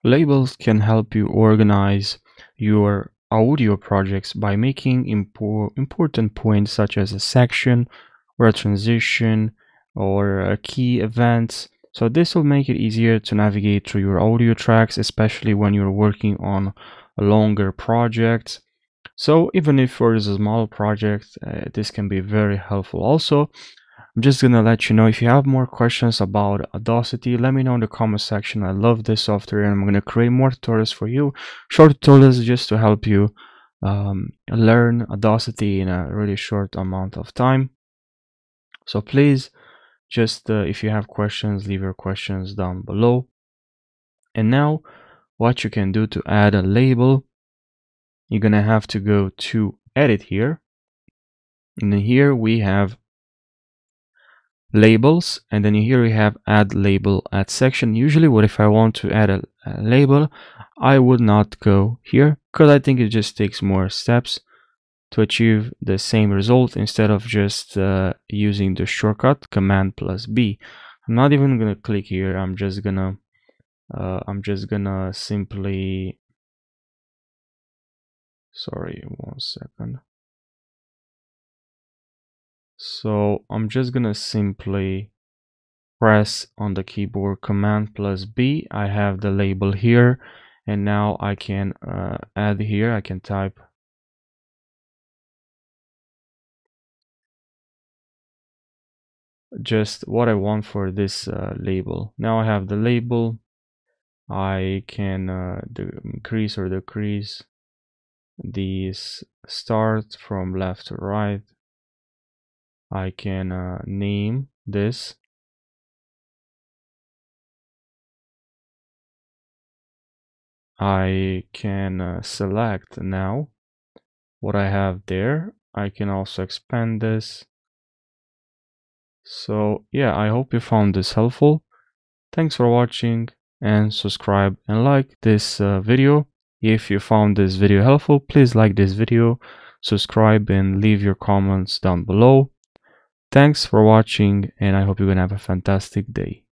Labels can help you organize your audio projects by making important points such as a section or a transition or a key events. So this will make it easier to navigate through your audio tracks, especially when you're working on a longer project. So even if for a small project, this can be very helpful. Also, I'm just gonna let you know, if you have more questions about Audacity, let me know in the comment section. I love this software and I'm gonna create more tutorials for you, short tutorials just to help you learn Audacity in a really short amount of time. So please just if you have questions, leave your questions down below. And now what you can do to add a label, you're gonna have to go to edit here, and then here we have labels, and then here we have add label add section. Usually what if I want to add a label, I would not go here because I think it just takes more steps to achieve the same result instead of just using the shortcut command plus B. I'm not even gonna click here. I'm just gonna simply, sorry, 1 second. So I'm just gonna simply press on the keyboard command plus B. I have the label here, and now I can add here. I can type just what I want for this label. Now I have the label. I can increase or decrease these start from left to right. I can name this. I can select now what I have there. I can also expand this. So yeah, I hope you found this helpful. Thanks for watching, and subscribe and like this video. If you found this video helpful, please like this video, subscribe, and leave your comments down below. Thanks for watching, and I hope you're gonna have a fantastic day.